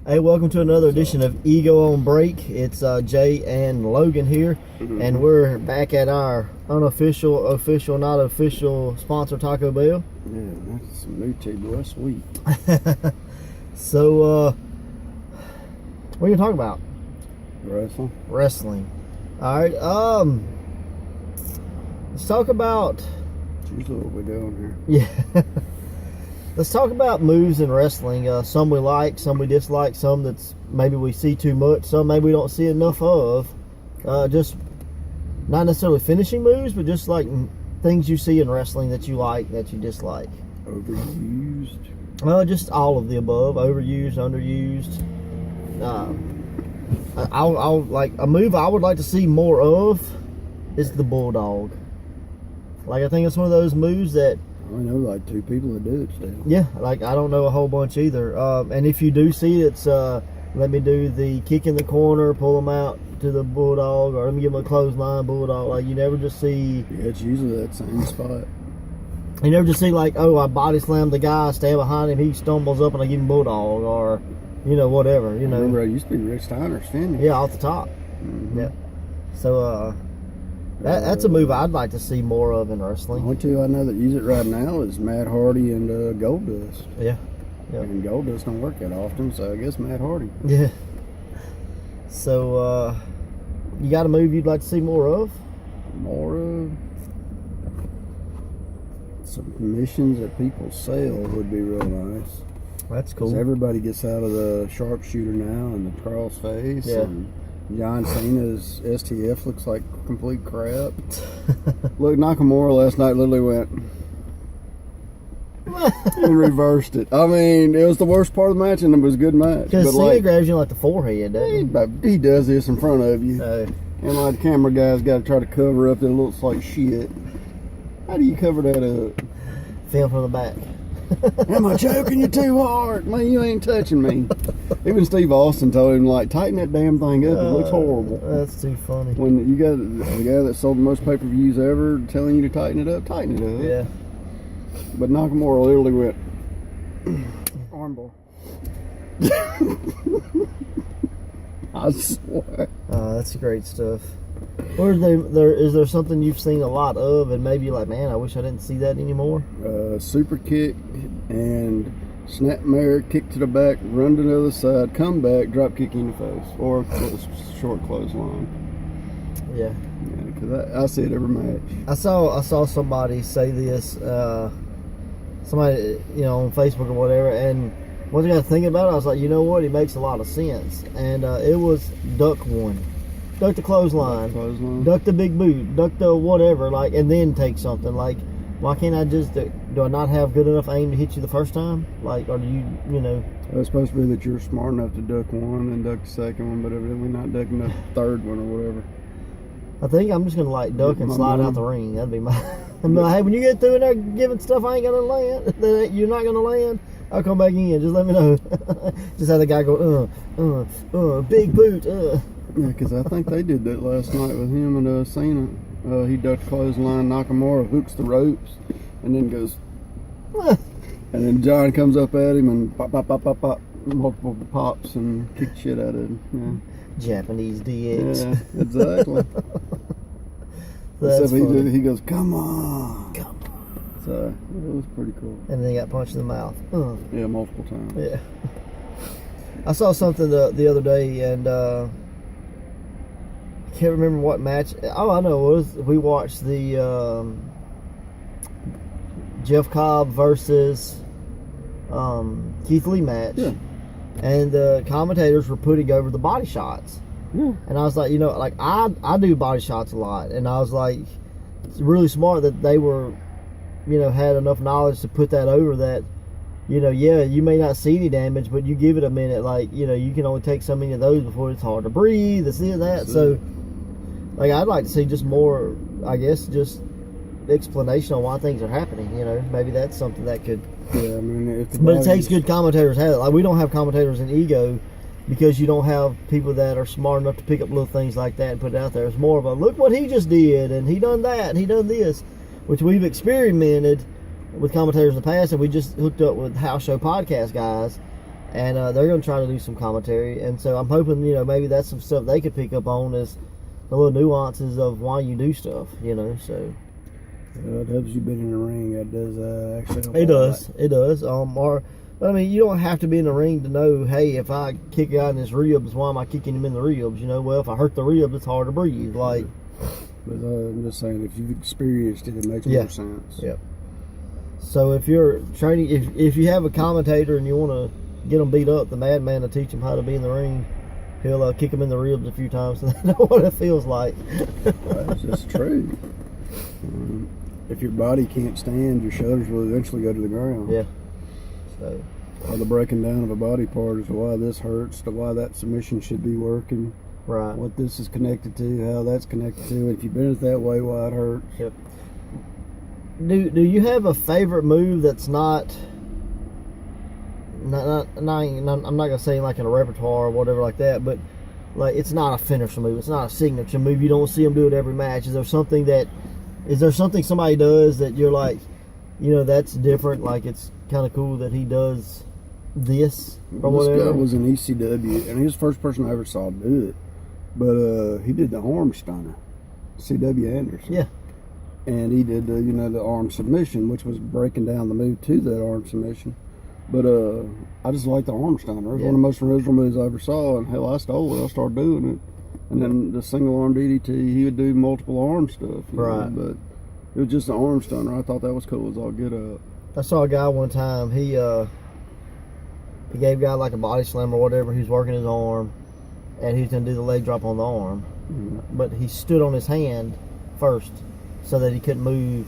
Hey, welcome to another edition of Ego on Break. It's Jay and Logan here, and we're back at our unofficial, not official sponsor, Taco Bell. Yeah, that's some new tea, boy. Sweet. So, what are you talking about? Wrestling. All right. Let's talk about. That's usually what we're doing here. Yeah. Let's talk about moves in wrestling. Some we like, some we dislike, some that's maybe we see too much, some maybe we don't see enough of. Just not necessarily finishing moves, but just like things you see in wrestling that you like, that you dislike. Overused? Well, just all of the above. Overused, underused. I'll like a move I would like to see more of is the bulldog. Like, I think it's one of those moves that I know like two people that do it still. Yeah, like I don't know a whole bunch either. And if you do see it, it's let me do the kick in the corner, pull them out to the bulldog, or let me give them a clothesline bulldog. Like, you never just see. Yeah, it's usually that same spot. You never just see like, oh, I body slam the guy, stand behind him, he stumbles up, and I give him bulldog, or whatever. I remember it used to be Rick Steiner's finish. Yeah, off the top. Mm-hmm. Yeah. So that's a move I'd like to see more of in wrestling. The only two I know that use it right now is Matt Hardy and Goldust. Yeah. Yep. And Goldust don't work that often, so I guess Matt Hardy. Yeah. So, you got a move you'd like to see more of? More of some commissions that people sell would be real nice. That's cool. 'Cause everybody gets out of the sharpshooter now and the crossface. Yeah. And John Cena's STF looks like complete crap. Look, Nakamura last night literally went and reversed it. I mean, it was the worst part of the match, and it was a good match. Because Cena grabs you like the forehead, doesn't he does this in front of you. Oh. And like the camera guy's got to try to cover up that it looks like shit. How do you cover that up? Film from the back. Am I choking you too hard? Man, you ain't touching me. Even Steve Austin told him, like, tighten that damn thing up. It looks horrible. That's too funny. When you got the guy that sold the most pay-per-views ever telling you to tighten it up, tighten it up. Yeah. But Nakamura literally went, armbar. I swear. That's great stuff. Or is there something you've seen a lot of and maybe you're like, man, I wish I didn't see that anymore? Super kick and snapmare, kick to the back, run to the other side, come back, drop kick in the face, or short clothesline. Yeah. Yeah, because I see it every match. I saw somebody say this, somebody on Facebook or whatever, and once I got thinking about it, I was like, you know what? It makes a lot of sense. And it was duck one. Duck the clothesline, duck the big boot, duck the whatever, like, and then take something. Like, why can't I just, do I not have good enough aim to hit you the first time? Like, or do you? It's supposed to be that you're smart enough to duck one and duck the second one, but evidently not ducking the third one or whatever. I think I'm just going to, like, duck and slide out the ring. That'd be my, I'm like, hey, when you get through in there giving stuff I ain't going to land, that you're not going to land, I'll come back in. Just let me know. Just have the guy go, big boot, Yeah, because I think they did that last night with him and Cena. He ducked clothesline, Nakamura hooks the ropes, and then goes, and then John comes up at him and pop, pop, pop, pop, pop, multiple pops and kick shit out of him. Yeah. Japanese DX. Yeah, exactly. That's funny. He goes, come on. Come on. So it was pretty cool. And then he got punched in the mouth. Yeah, multiple times. Yeah. I saw something the other day, and can't remember what match. All I know was we watched the Jeff Cobb versus Keith Lee match, and the commentators were putting over the body shots. Yeah. And I was like, like I do body shots a lot, and I was like, it's really smart that they were, had enough knowledge to put that over that. You may not see any damage, but you give it a minute. Like, you can only take so many of those before it's hard to breathe, this and that. So, like, I'd like to see just more, I guess, just explanation on why things are happening. Maybe that's something that could. Yeah, I mean, but it takes good commentators to have it. Like, we don't have commentators in Ego because you don't have people that are smart enough to pick up little things like that and put it out there. It's more of a, look what he just did, and he done that, and he done this, which we've experimented with commentators in the past, and we just hooked up with House Show Podcast guys, and they're going to try to do some commentary. And so I'm hoping, maybe that's some stuff they could pick up on, is the little nuances of why you do stuff, so. It helps you been in the ring. That does actually help. It does. But I mean, you don't have to be in the ring to know, hey, if I kick a guy in his ribs, why am I kicking him in the ribs? Well, if I hurt the ribs, it's hard to breathe. Like, but I'm just saying, if you've experienced it, it makes more sense. Yeah. So if you're training, if you have a commentator and you want to get them beat up, the madman will teach them how to be in the ring. He'll kick them in the ribs a few times so they know what it feels like. That's just true. If your body can't stand, your shoulders will eventually go to the ground. Yeah. So, the breaking down of a body part is why this hurts, to why that submission should be working. Right. What this is connected to, how that's connected to. If you've been it that way, why it hurts. Yep. Do you have a favorite move that's not I'm not gonna say like in a repertoire or whatever like that, but like it's not a finisher move, it's not a signature move. You don't see them do it every match. Is there something somebody does that you're like, that's different? Like it's kind of cool that he does this or whatever. This guy was in ECW, and he was the first person I ever saw do it. But he did the arm stunner, C.W. Anderson. Yeah. And he did the arm submission, which was breaking down the move to that arm submission. But I just like the arm stunner. It was one of the most original moves I ever saw, and hell, I stole it. I started doing it. And then the single arm DDT, he would do multiple arm stuff. Right. But it was just an arm stunner. I thought that was cool as all get up. I saw a guy one time, he gave a guy like a body slam or whatever. He was working his arm, and he was going to do the leg drop on the arm. Mm-hmm. But he stood on his hand first so that he couldn't move.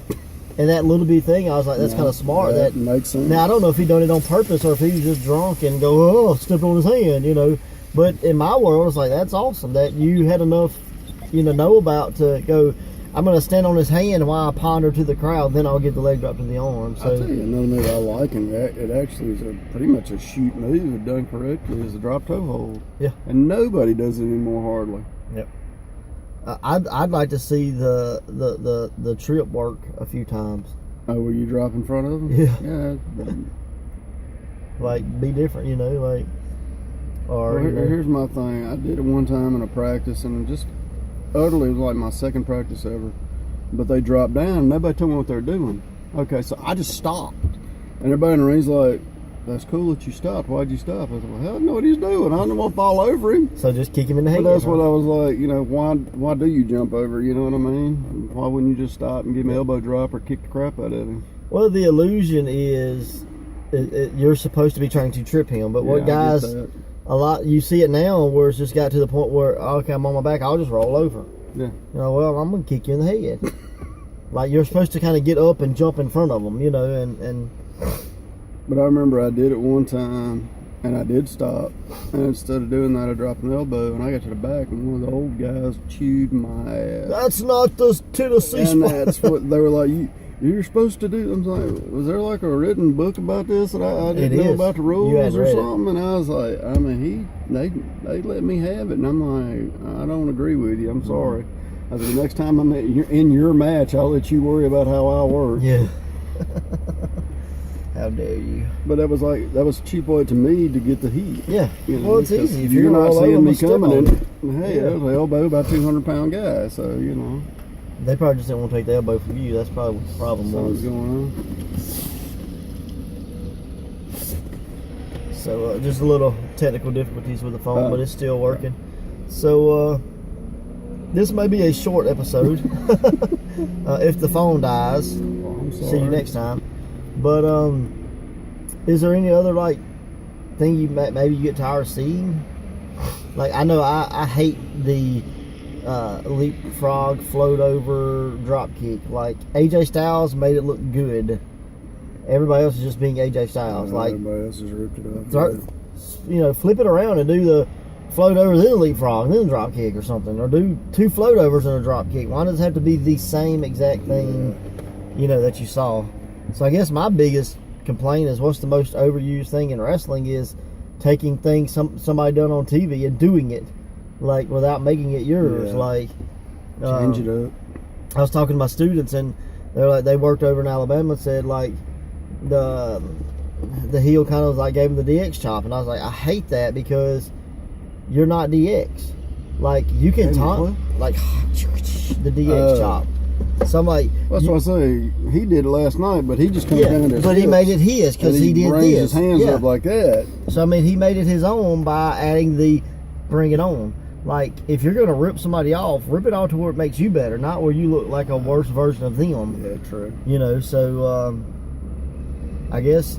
And that little bitty thing, I was like, that's kind of smart. That makes sense. Now, I don't know if he done it on purpose or if he was just drunk and go, stepped on his hand, But in my world, it's like, that's awesome that you had enough, know about to go, I'm going to stand on his hand while I ponder to the crowd, then I'll get the leg drop to the arm. So, I'll tell you another move I like, and it actually is pretty much a shoot move if done correctly, is the drop toe hold. Yeah. And nobody does it anymore hardly. Yep. I'd like to see the trip work a few times. Oh, where you drop in front of them? Yeah. Like, be different, like. Or here's my thing. I did it one time in a practice, and just utterly, it was like my second practice ever. But they dropped down, and nobody told me what they were doing. Okay, so I just stopped. And everybody in the ring's like, that's cool that you stopped. Why'd you stop? I was like, well, hell, I know what he's doing. I don't want to fall over him. So just kick him in the head. But that's what I was like, why do you jump over? You know what I mean? Why wouldn't you just stop and give him an elbow drop or kick the crap out of him? Well, the illusion is you're supposed to be trying to trip him. But what guys, a lot, you see it now where it's just got to the point where, okay, I'm on my back, I'll just roll over. Yeah. Well, I'm going to kick you in the head. Like, you're supposed to kind of get up and jump in front of them, and But I remember I did it one time, and I did stop. And instead of doing that, I dropped an elbow, and I got to the back, and one of the old guys chewed my ass. That's not the Tennessee And spot. that's what they were like, you're supposed to do. I'm like, was there like a written book about this that I didn't know about the rules or something? And I was like, they let me have it. And I'm like, I don't agree with you. I'm sorry. I said, the next time I'm in your match, I'll let you worry about how I work. Yeah. How dare you? But that was a cheap way to me to get the heat. Yeah. Well, it's easy. If you're not seeing me coming in, hey, yeah. there's an elbow about 200-pound guy, so They probably just didn't want to take the elbow from you. That's probably what the problem was. Something's going on. So just a little technical difficulties with the phone, but it's still working. So this may be a short episode if the phone dies. Well, I'm sorry. See you next time. But is there any other thing you maybe you get tired of seeing? Like, I know I hate the leapfrog, float over, drop kick. Like, AJ Styles made it look good. Everybody else is just being AJ Styles. Like, everybody else has ripped it up. Flip it around and do the float over, then the leapfrog, then the drop kick or something, or do 2 float overs and a drop kick. Why does it have to be the same exact thing, that you saw? So I guess my biggest complaint is, what's the most overused thing in wrestling is taking things somebody done on TV and doing it, without making it yours. Change it up. I was talking to my students, and they're like, they worked over in Alabama and said, the heel kind of like gave him the DX chop, and I was like, I hate that because you're not DX. Like you can taunt like the DX chop. So I'm like, that's what I say. He did it last night, but he just comes down there. But he made it his because he did raised this. his hands up like that. So I mean, he made it his own by adding the bring it on. Like if you're gonna rip somebody off, rip it off to where it makes you better, not where you look like a worse version of them. Yeah, true. You know, so I guess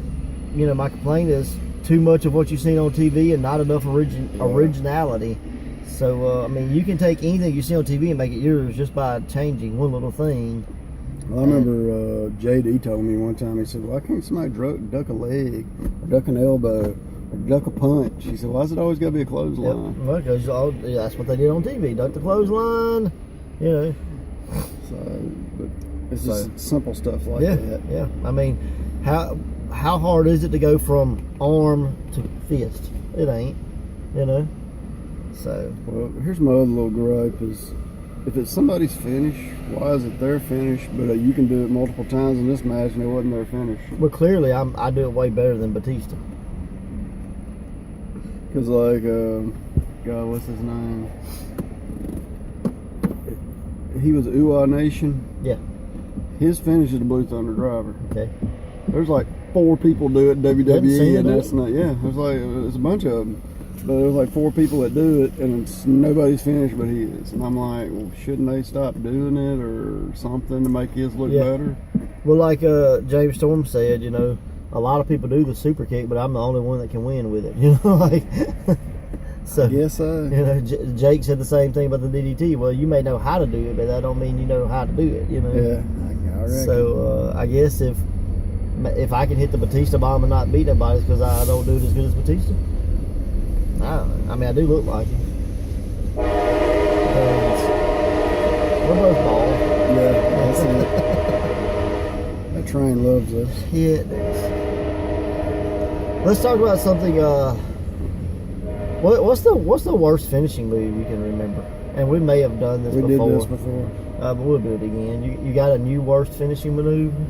my complaint is too much of what you've seen on TV and not enough originality. So I mean, you can take anything you see on TV and make it yours just by changing one little thing. Well, I remember JD told me one time. He said, "Why can't somebody duck a leg, or duck an elbow, or duck a punch?" He said, "Why does it always got to be a clothesline?" Yep. Well, because that's what they did on TV. Duck the clothesline. So, but it's just simple stuff like that. Yeah. I mean, how hard is it to go from arm to fist? It ain't. So. Well, here's my other little gripe is, if it's somebody's finish, why is it their finish, but you can do it multiple times in this match and it wasn't their finish? Well, clearly I do it way better than Batista. Because like, God, what's his name? He was Uwa Nation. Yeah. His finish is the Blue Thunder Driver. Okay. There's like 4 people do it in WWE, and that's it? not. Yeah, there's a bunch of them. But there's like 4 people that do it, and it's nobody's finished but his. And I'm like, well, shouldn't they stop doing it or something to make his look better? Well, like James Storm said, a lot of people do the super kick, but I'm the only one that can win with it. Like, so. Yes, sir. Jake said the same thing about the DDT. Well, you may know how to do it, but that don't mean you know how to do it. Yeah, I reckon. So I guess if I can hit the Batista bomb and not beat nobody, it's because I don't do it as good as Batista. I mean, I do look like him. We're both bald. Yeah, that's it. That train loves us. Yeah, it does. Let's talk about something. What's the worst finishing move you can remember? And we may have done this before. We did this before. But we'll do it again. You got a new worst finishing maneuver?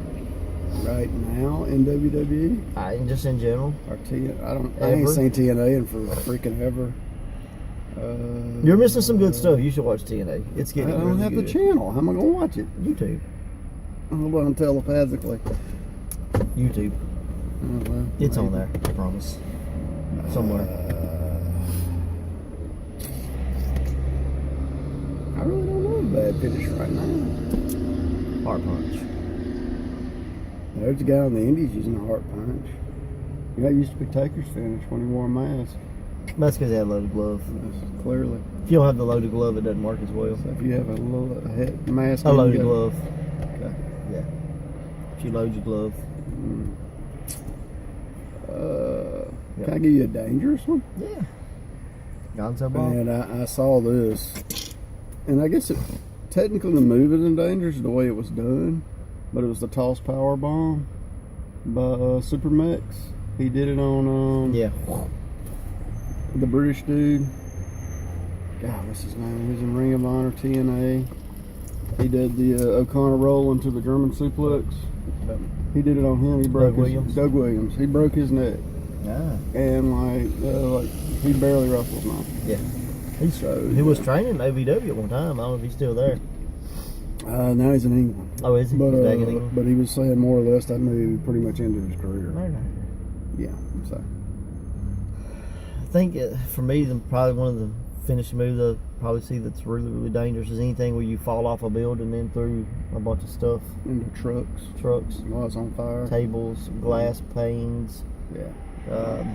Right now in WWE? Just in general. Or I ain't seen TNA in for freaking ever. You're missing some good stuff. You should watch TNA. It's getting. I don't really have good. the channel. How am I gonna watch it? YouTube. Hold on, telepathically. YouTube. Oh, well, It's on there. I promise. Somewhere. I really don't know a bad finish right now. Heart punch. There's a guy on the Indies using a heart punch. Yeah, it used to be Taker's finish when he wore a mask. That's because he had a loaded glove. That's clearly. If you don't have the loaded glove, it doesn't work as well. So if you have a little mask, A loaded glove. Okay. Yeah. If you load your glove. Can I give you a dangerous one? Yeah. Gonzo ball. And I saw this, and I guess technically the move isn't dangerous the way it was done, but it was the toss power bomb by Super Mex. He did it on the British dude. God, what's his name? He was in Ring of Honor, TNA. He did the O'Connor roll into the German suplex. He did it on him. He broke Doug Williams. He broke his neck. Ah. And like he barely wrestles now. Yeah. He was training at OVW at one time. I don't know if he's still there. Now he's in England. Oh, is he? But, He's back in England? But he was saying more or less that maybe pretty much ended his career. Okay. Yeah. So I think for me, probably one of the finishing moves I probably see that's really, really dangerous is anything where you fall off a building and through a bunch of stuff. into trucks. While it's on fire. Tables, glass panes. Yeah.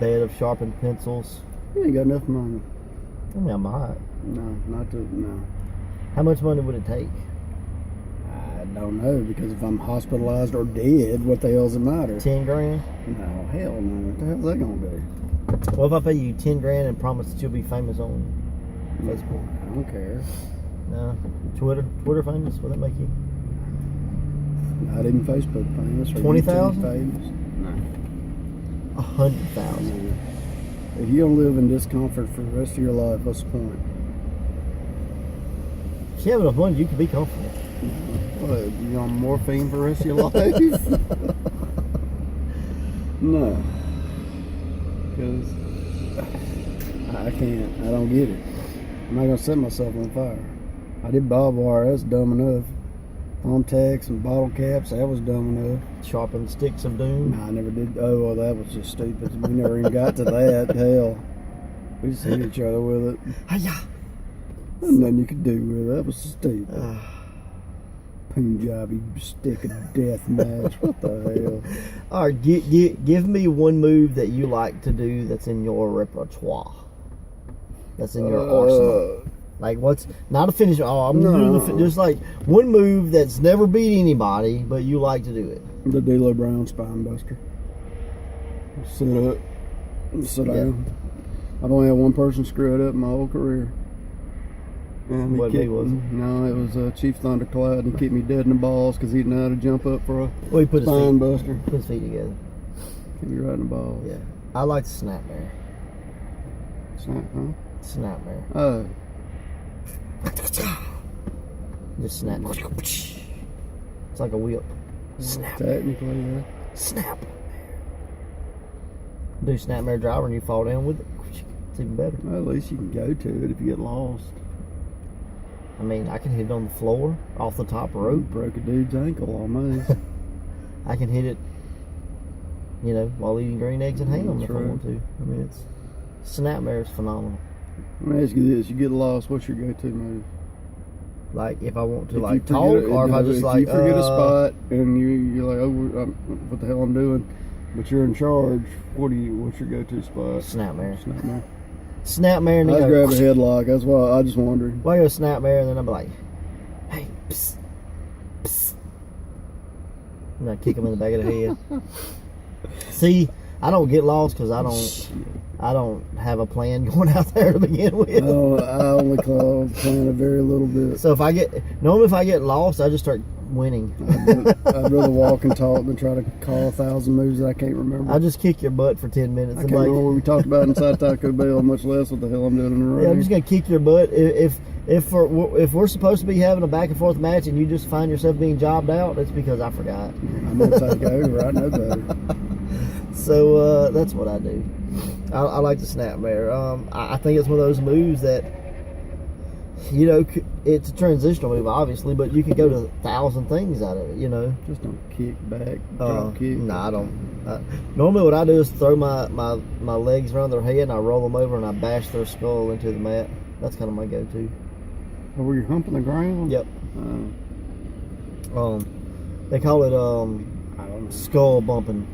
Bed of sharpened pencils. You ain't got enough money. I mean, I might. No. How much money would it take? I don't know, because if I'm hospitalized or dead, what the hell's it matter? 10 grand? No, hell no. What the hell's that gonna do? What if I pay you 10 grand and promise that you'll be famous on Facebook? I don't care. No. Twitter famous? Will that make you? Not even Facebook famous. Or 20,000? YouTube famous. No. 100,000. If you don't live in discomfort for the rest of your life, what's the point? If you have enough money, you can be comfortable. What, you on morphine for the rest of your life? No. Because I can't. I don't get it. I'm not going to set myself on fire. I did barbed wire. That's dumb enough. Thumbtacks and bottle caps. That was dumb enough. Sharpened sticks of doom. No, I never did. Oh, well, that was just stupid. We never even got to that. Hell. We just hit each other with it. Hiya! There's nothing you could do with it. That was stupid. Punjabi stick of death match. What the hell? All right, give me one move that you like to do that's in your repertoire. That's in your arsenal. Like what's not a finish? Oh, I'm doing just like one move that's never beat anybody, but you like to do it. The D'Lo Brown spine buster. Sit up. Sit down. I've only had one person screw it up in my whole career. And What me was it? No, it was Chief Thundercloud, and he kicked me dead in the balls because he didn't know how to jump up for a Well, he put spine buster. Put his feet together. Kicked me right in the balls. Yeah, I like the snapmare. Snap, huh? Snapmare. Oh. Just snap. It's like a whip. Snap. Technically, yeah. Snap. Do snapmare driver and you fall down with it. It's even better. Well, at least you can go to it if you get lost. I mean, I can hit it on the floor, off the top rope. Broke a dude's ankle almost. I can hit it, while eating green eggs and ham if I want to. I mean, snapmare is phenomenal. Let me ask you this: you get lost, what's your go-to move? Like if I want to If talk, or if I just if you forget a spot and you're like, oh, what the hell I'm doing, but you're in charge. What's your go-to spot? Snapmare. Snapmare. Snapmare and I then grab a headlock. That's why I just wondered. Well, I go snapmare and then I'm like, hey, psst, psst. And I kick him in the back of the head. See, I don't get lost because I don't have a plan going out there to begin with. No, I only plan a very little bit. So if I get lost, I just start winning. I'd rather walk and talk than try to call 1,000 moves that I can't remember. I'll just kick your butt for 10 minutes. I can't remember what we talked about inside Taco Bell, much less what the hell I'm doing in the ring. Yeah, I'm just gonna kick your butt. If we're supposed to be having a back and forth match and you just find yourself being jobbed out, it's because I forgot. I'm gonna take over. I know better. So that's what I do. I like the snapmare. I think it's one of those moves that, it's a transitional move, obviously, but you can go to 1,000 things out of it, Just don't kick back, drop kick. No, I don't. Normally what I do is throw my legs around their head and I roll them over and I bash their skull into the mat. That's kind of my go-to. Or were you humping the ground? Yep. They call it I don't know. skull bumping.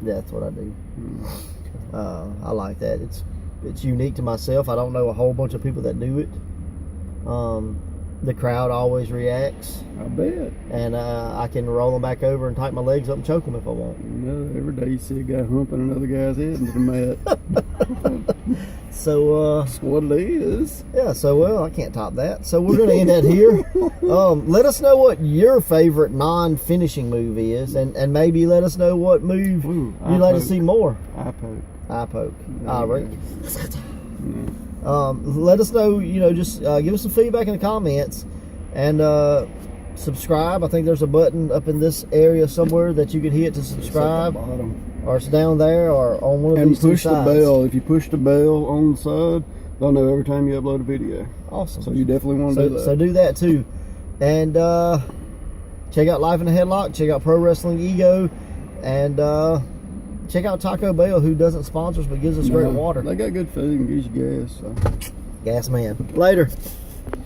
That's what I do. I like that. It's unique to myself. I don't know a whole bunch of people that do it. The crowd always reacts. I bet. And I can roll them back over and tighten my legs up and choke them if I want. Every day you see a guy humping another guy's head into the mat. So that's what it is. Yeah. So I can't top that. So we're going to end that here. Let us know what your favorite non-finishing move is, and maybe let us know what move you'd like to see more. Eye poke. Eye poke. Right. Yeah. Let us know. Just give us some feedback in the comments, and subscribe. I think there's a button up in this area somewhere that you can hit to subscribe. It's at the bottom. Or it's down there, or on one of and these two push the sides. bell. If you push the bell on the side, they'll know every time you upload a video. Awesome. So you definitely want to do that. So do that too. And check out Life in a Headlock. Check out Pro Wrestling Ego. And check out Taco Bell, who doesn't sponsor us but gives us great water. They got good food and gives you gas. So. Gas man. Later.